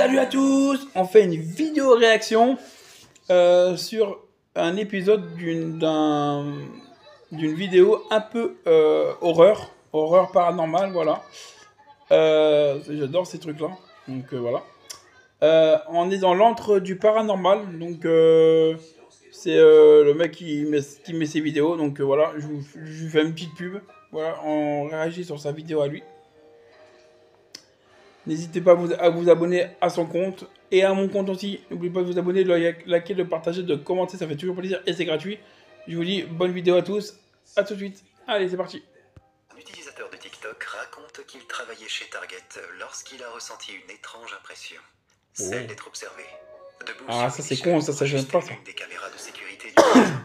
Salut à tous! On fait une vidéo réaction sur un épisode d'une vidéo un peu horreur paranormale, voilà. J'adore ces trucs-là, donc voilà. On est dans l'antre du paranormal, donc c'est le mec qui met ses vidéos, donc voilà, je vous fais une petite pub, voilà, on réagit sur sa vidéo à lui. N'hésitez pas à vous abonner à son compte et à mon compte aussi. N'oubliez pas de vous abonner, de liker, de partager, de commenter, ça fait toujours plaisir et c'est gratuit. Je vous dis bonne vidéo à tous, à tout de suite. Allez, c'est parti. Un utilisateur de TikTok raconte qu'il travaillait chez Target lorsqu'il a ressenti une étrange impression. Celle d'être observé. Debout Ah, sur ça une c'est échelle con, ça j'aime pas ça. une des caméras de sécurité du magasin,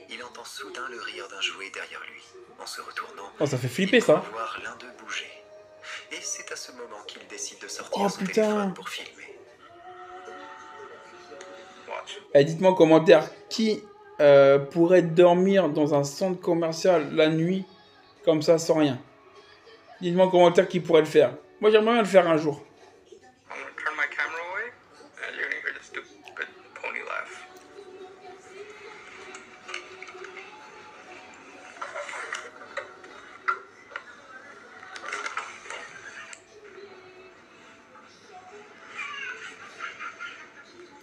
il entend soudain le rire d'un jouet derrière lui. En se retournant, Oh, ça fait flipper ça. il peut voir l'un d'eux bouger. Et c'est à ce moment qu'il décide de sortir son téléphone pour filmer. Dites-moi en commentaire qui pourrait dormir dans un centre commercial la nuit comme ça sans rien. Dites-moi en commentaire qui pourrait le faire. Moi j'aimerais bien le faire un jour.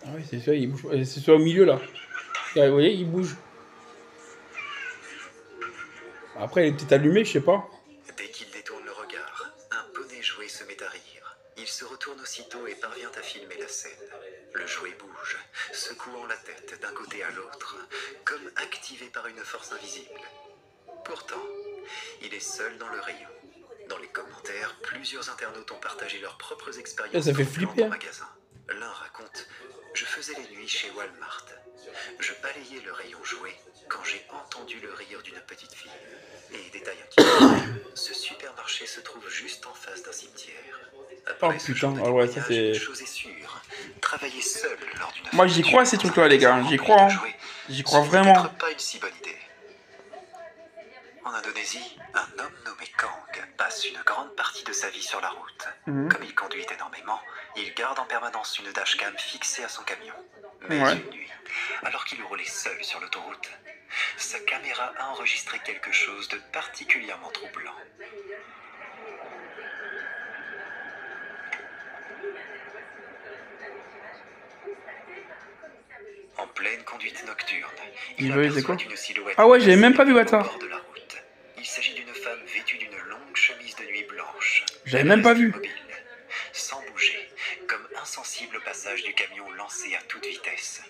Ah oui, c'est ça, il bouge. C'est soit au milieu là. Vous voyez, il bouge. Après, il est peut-être allumé, je sais pas. Dès qu'il détourne le regard, un poney jouet se met à rire. Il se retourne aussitôt et parvient à filmer la scène. Le jouet bouge, secouant la tête d'un côté à l'autre, comme activé par une force invisible. Pourtant, il est seul dans le rayon. Dans les commentaires, plusieurs internautes ont partagé leurs propres expériences ça fait flipper. Au magasin. L'un raconte « Je faisais les nuits chez Walmart. Je balayais le rayon jouet quand j'ai entendu le rire d'une petite fille. Et détail inquiétant, ce supermarché se trouve juste en face d'un cimetière. Après oh putain, ah ouais, ça c'est... Une chose est sûre, travailler seul lors d'une... Moi j'y crois à ces trucs-là les gars, j'y crois. Hein. J'y crois vraiment. Pas une si bonne idée. En Indonésie, un homme nommé Kang passe une grande partie de sa vie sur la route. Comme il conduit énormément, il garde en permanence une dashcam fixée à son camion. Mais une nuit, alors qu'il roulait seul sur l'autoroute, sa caméra a enregistré quelque chose de particulièrement troublant. En pleine conduite nocturne, il aperçoit une silhouette. Ah ouais, j'avais même pas vu bâtard. Il s'agit d'une femme vêtue d'une longue chemise de nuit blanche. J'avais même pas vu. Mobile, sans bouger, comme insensible au passage du camion lancé à toute vitesse.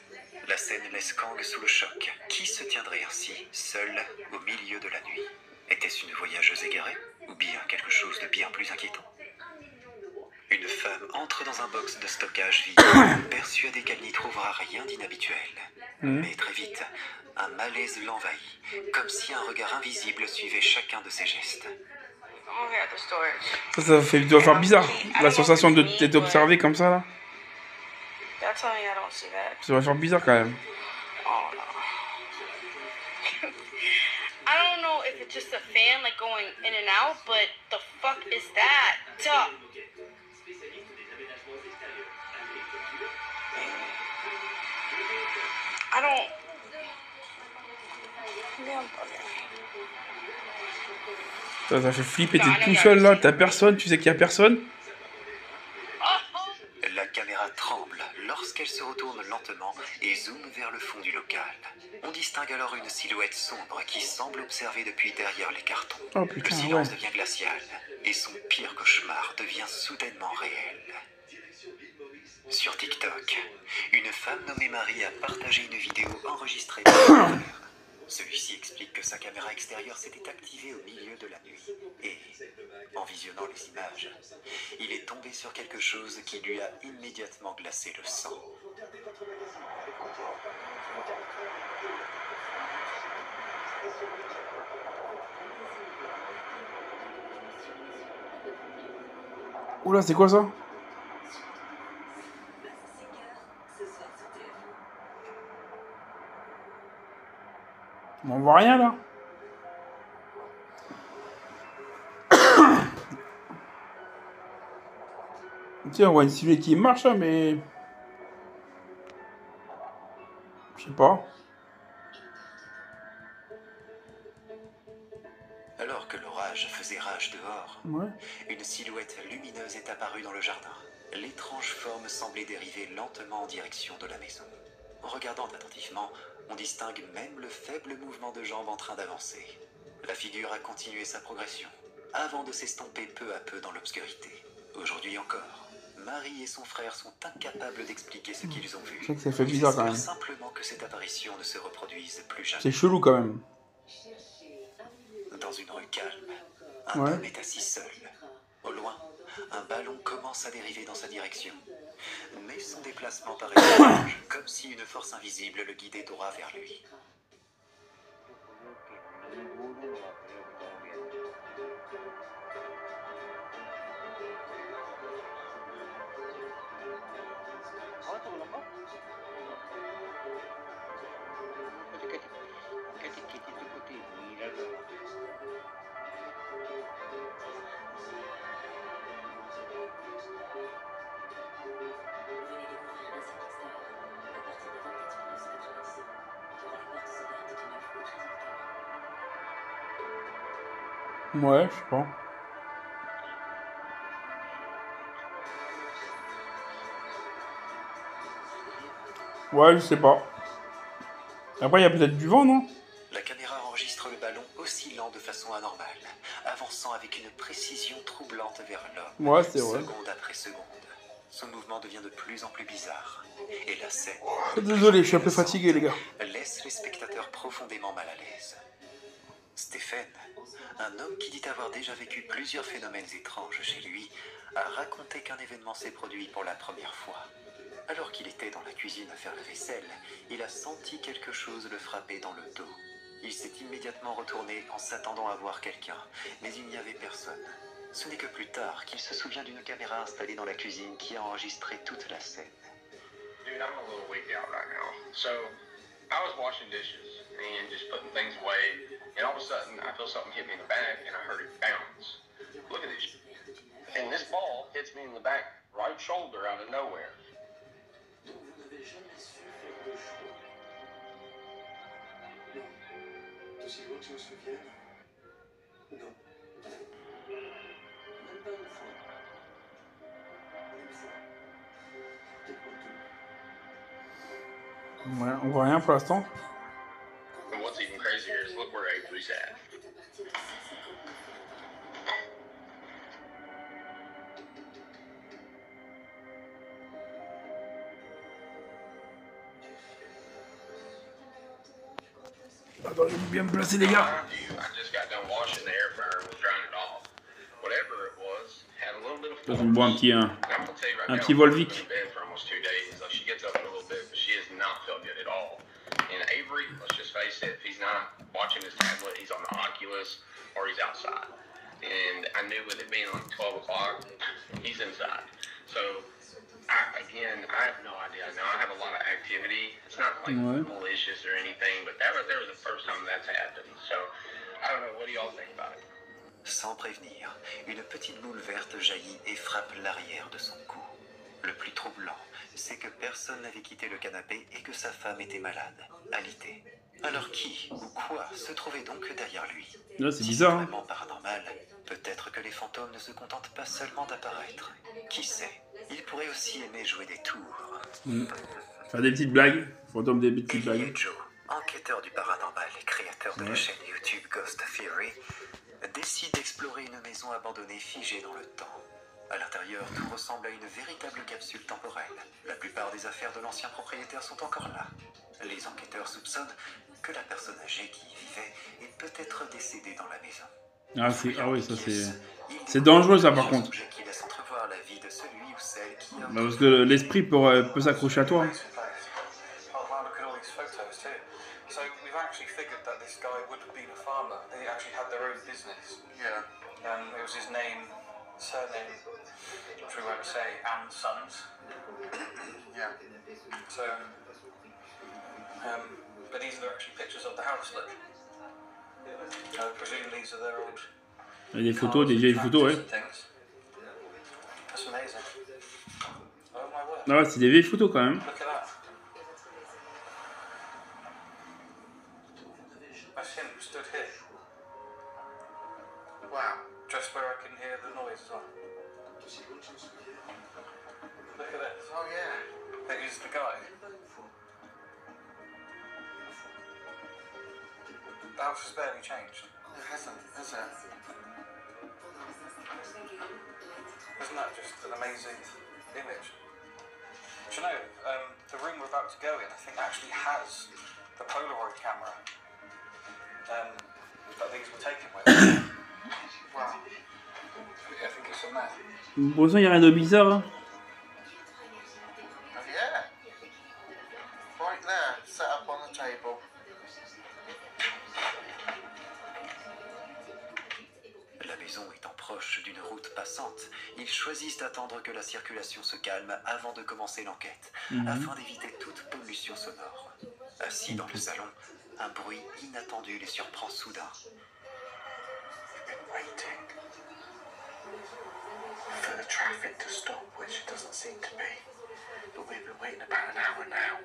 La scène laisse Kang sous le choc. Qui se tiendrait ainsi, seul, au milieu de la nuit? Était-ce une voyageuse égarée? Ou bien quelque chose de bien plus inquiétant? Une femme entre dans un box de stockage vide, persuadée qu'elle n'y trouvera rien d'inhabituel. Mais très vite, un malaise l'envahit, comme si un regard invisible suivait chacun de ses gestes. Ça doit faire bizarre, la sensation d'être observé comme ça là. Ça doit faire bizarre quand même. I don't know if it's just a fan like going in and out, but the fuck is that? I don't. Ça fait flipper, t'es tout seul là, t'as personne, tu sais qu'il y a personne. La caméra tremble lorsqu'elle se retourne lentement et zoome vers le fond du local. On distingue alors une silhouette sombre qui semble observer depuis derrière les cartons. Oh putain, le silence devient glacial et son pire cauchemar devient soudainement réel. Sur TikTok, une femme nommée Marie a partagé une vidéo enregistrée par son père. Celui-ci explique que sa caméra extérieure s'était activée au milieu de la nuit. Et, en visionnant les images, il est tombé sur quelque chose qui lui a immédiatement glacé le sang. Oula, c'est quoi ça? On voit rien là. Tiens, on voit une silhouette qui marche, hein, mais... Je sais pas. Alors que l'orage faisait rage dehors, Ouais. une silhouette lumineuse est apparue dans le jardin. L'étrange forme semblait dériver lentement en direction de la maison. En regardant attentivement, on distingue même le faible mouvement de jambes en train d'avancer. La figure a continué sa progression, avant de s'estomper peu à peu dans l'obscurité. Aujourd'hui encore, Marie et son frère sont incapables d'expliquer ce qu'ils ont vu. C'est vrai que ça fait bizarre quand Ils même. espèrent simplement que cette apparition ne se reproduise plus jamais. C'est chelou quand même. Dans une rue calme, un Ouais. homme est assis seul. Au loin, un ballon commence à dériver dans sa direction. Mais son déplacement paraît étrange, comme si une force invisible le guidait droit vers lui. Ouais, je sais pas. Ouais, je sais pas. Après, il y a peut-être du vent, non? La caméra enregistre le ballon oscillant de façon anormale, avançant avec une précision troublante vers l'homme, Ouais, c'est vrai. seconde après seconde. Son mouvement devient de plus en plus bizarre. Et la scène, Désolé, je suis un peu fatigué, les gars. laisse les spectateurs profondément mal à l'aise. Stephen, un homme qui dit avoir déjà vécu plusieurs phénomènes étranges chez lui, a raconté qu'un événement s'est produit pour la première fois. Alors qu'il était dans la cuisine à faire la vaisselle, il a senti quelque chose le frapper dans le dos. Il s'est immédiatement retourné en s'attendant à voir quelqu'un, mais il n'y avait personne. Ce n'est que plus tard qu'il se souvient d'une caméra installée dans la cuisine qui a enregistré toute la scène. Dude, I'm a little weak out right now. So, I was washing dishes and just putting things away, and all of a sudden, I feel something hit me in the back, and I heard it bounce. Look at this. And this ball hits me in the back right shoulder out of nowhere. Aussi loin que je me souvienne. Non. Même pas une fois. Une fois. Peut-être pas deux. Ouais, on voit rien pour l'instant. And what's even crazier is look where Avery's at. Attendez, bien me placer, les gars. Mind you, I just got done washing the air fryer and was drying it off. Whatever it was, had a little bit of Je me bois un petit, And I'm gonna tell you right un now, petit I've Volvic. been in bed for almost 2 days. Like, she gets up in a little bit, but she has not felt good at all. And Avery, let's just face it, if he's not watching his tablet, he's on the Oculus or he's outside. And I knew with it being like 12 o'clock, he's inside. So, I have no idea. Now I have a lot of activity. It's not like Ouais. malicious or anything, but that right there was the first time that's happened. So, I don't know. What do y'all think about it? Sans prévenir, une petite boule verte jaillit et frappe l'arrière de son cou. Le plus troublant, c'est que personne n'avait quitté le canapé et que sa femme était malade, alitée. Alors qui ou quoi se trouvait donc derrière lui? Là, c'est Si bizarre, hein. vraiment paranormal, peut-être que les fantômes ne se contentent pas seulement d'apparaître. Qui sait, ils pourraient aussi aimer jouer des tours. Faire des petites blagues. Fantôme des petites Ellie blagues. et Joe, enquêteurs du paranormal et créateurs de la chaîne YouTube Ghost Theory, décident d'explorer une maison abandonnée figée dans le temps. À l'intérieur, tout ressemble à une véritable capsule temporelle. La plupart des affaires de l'ancien propriétaire sont encore là. Les enquêteurs soupçonnent que la personne âgée qui y vivait est peut-être décédée dans la maison. Ah oui, ça c'est... Il C'est dangereux, ça, par découvre contre. plusieurs objets qui laissent entrevoir la vie de celui ou celle qui a... Bah, parce que l'esprit peut s'accrocher à toi. Oh wow, look at all these photos too. So we've actually figured that this guy would have been a farmer. They actually had their own business. Yeah. It was his name, surname, which we won't say, and Sons. Yeah. So, but these are actually pictures of the house, look. I presume these are their old Il y a des photos, des vieilles photos, ouais. cars and things. That's amazing. Ah ouais, c'est des vieilles photos quand même. Look at that. That's him stood here. Wow. Just where I can hear the noise as well. Look at this. Oh yeah. That is the guy. The house has barely changed. Oh, it hasn't, has it? Isn't that just an amazing image? Do you know, the room we're about to go in, I think actually has the Polaroid camera that these were taken with. Wow. I think it's on there. Pour l'instant, il n'y a rien de bizarre. Hein. Oh yeah. Right there, set up on the table. La maison étant proche d'une route passante, ils choisissent d'attendre que la circulation se calme avant de commencer l'enquête, afin d'éviter toute pollution sonore. Assis dans le salon, un bruit inattendu les surprend soudain. We've been waiting for the traffic to stop, which it doesn't seem to be. But we've been waiting about an hour now.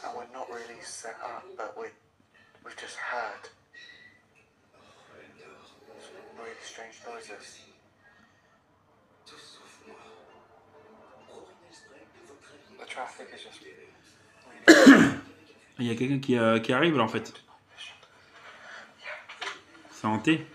And we're not really set up, but we've just heard some really strange noises. The traffic is just... Il y a quelqu'un qui arrive là en fait. C'est hanté.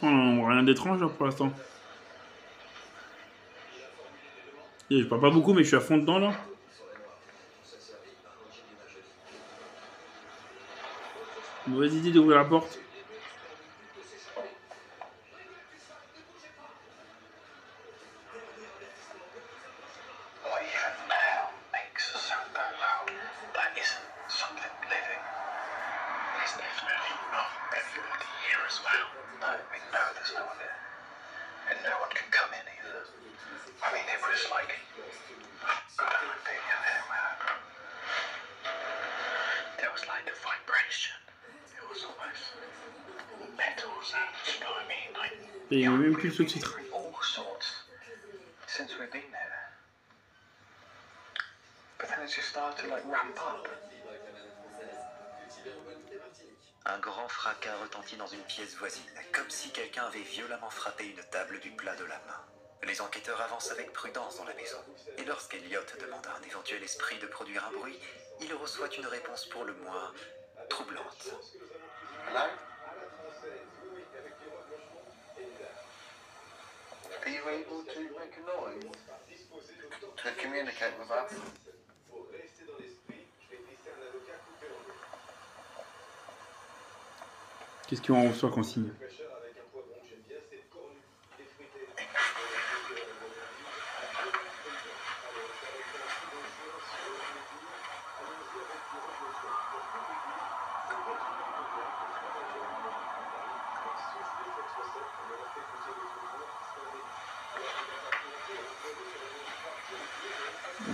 Oh, rien d'étrange là pour l'instant. Et je parle pas beaucoup mais je suis à fond dedans là. Mauvaise idée d'ouvrir la porte. What even now makes the sound that loud? That isn't something living. There's definitely not everybody here as well. No, we know there's no one here. And no one can come in either. I mean, it was like got an opinion here where there was like a vibration. It was almost metal sounds, you know what I mean? Like, Et il y a même plus de sous-titres. all sorts since we've been there. But then it just started to like ramp up. Un grand fracas retentit dans une pièce voisine, comme si quelqu'un avait violemment frappé une table du plat de la main. Les enquêteurs avancent avec prudence dans la maison, et lorsqu'Elliot demande à un éventuel esprit de produire un bruit, il reçoit une réponse pour le moins troublante. Hello? Are you able to make a noise? To communicate with us? Qu'est-ce qu'on reçoit qu'on signe?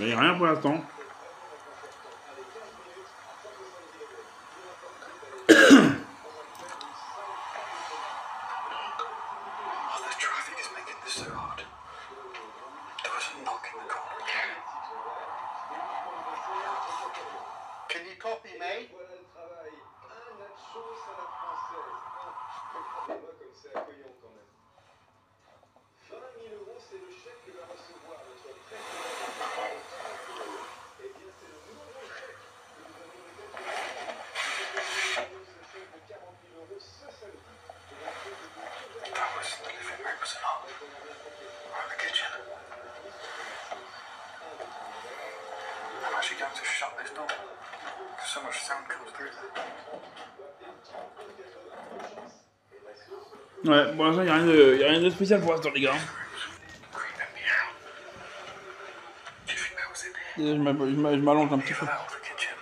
Il n'y a rien pour l'instant. Oh, the traffic is making this so hard. There was a knock in the corner again. Can you copy me? That was the living room, was it not? Or in the kitchen? able to shut this door. So much sound comes through there. Ouais, pour l'instant, il n'y a rien de spécial pour l'instant, les gars. Creeping me out. Do you think that was in here? Déjà, je m'allonge un petit peu. Either that or the kitchen.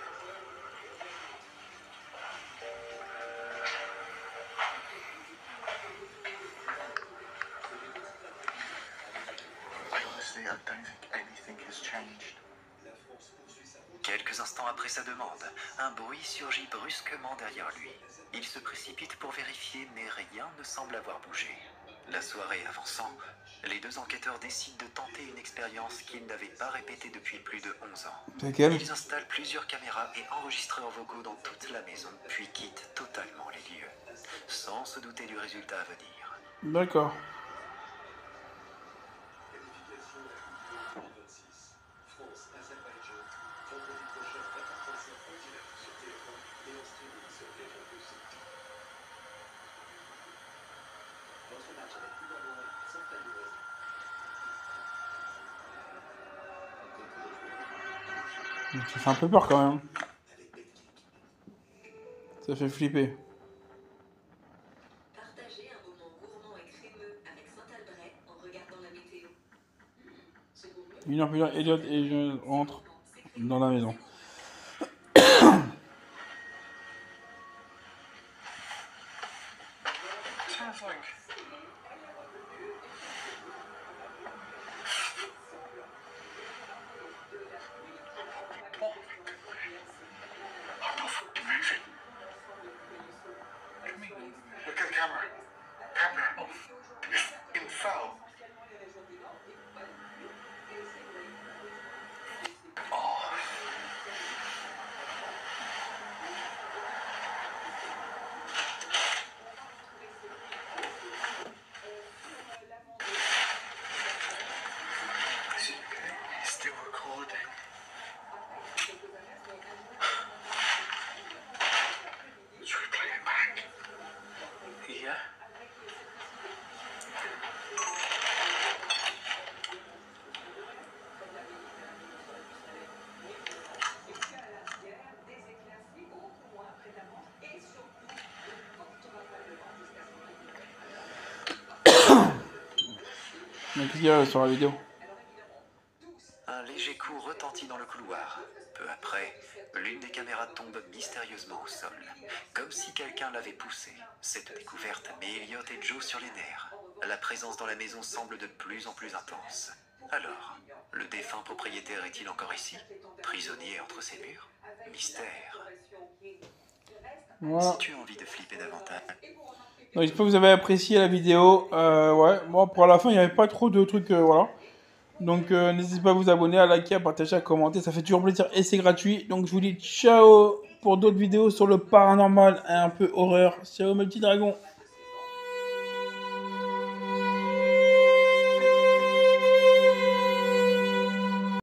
Honestly, I don't think anything has changed. Quelques instants après sa demande, un bruit surgit brusquement derrière lui. Il se précipite pour vérifier, mais rien ne semble avoir bougé. La soirée avançant, les deux enquêteurs décident de tenter une expérience qu'ils n'avaient pas répétée depuis plus de 11 ans. C'est laquelle? Ils installent plusieurs caméras et enregistreurs vocaux dans toute la maison, puis quittent totalement les lieux, sans se douter du résultat à venir. D'accord. Ça fait un peu peur quand même. Ça fait flipper. Partagez un moment gourmand et crémeux avec Saint-Albret en regardant la météo. Une heure plus tard, Elliot et je rentre dans la maison. Sounds like. I'm not fucking moving. What do you mean? Look at the camera. Camera off. It's fucking fell. Oh. Is it okay? It's still recording. Should we play it back? Yeah. Mais qu'est-ce qu'il y a sur la vidéo? Un léger coup retentit dans le couloir. Peu après, l'une des caméras tombe mystérieusement au sol, comme si quelqu'un l'avait poussée. Cette découverte met Elliot et Joe sur les nerfs. La présence dans la maison semble de plus en plus intense. Alors, le défunt propriétaire est-il encore ici? Prisonnier entre ces murs? Mystère. Voilà. Si tu as envie de flipper davantage... Donc, j'espère que vous avez apprécié la vidéo. Ouais, moi pour la fin, il n'y avait pas trop de trucs, voilà. Donc, n'hésitez pas à vous abonner, à liker, à partager, à commenter. Ça fait toujours plaisir et c'est gratuit. Donc, je vous dis ciao pour d'autres vidéos sur le paranormal et un peu horreur. Ciao mes petits dragons.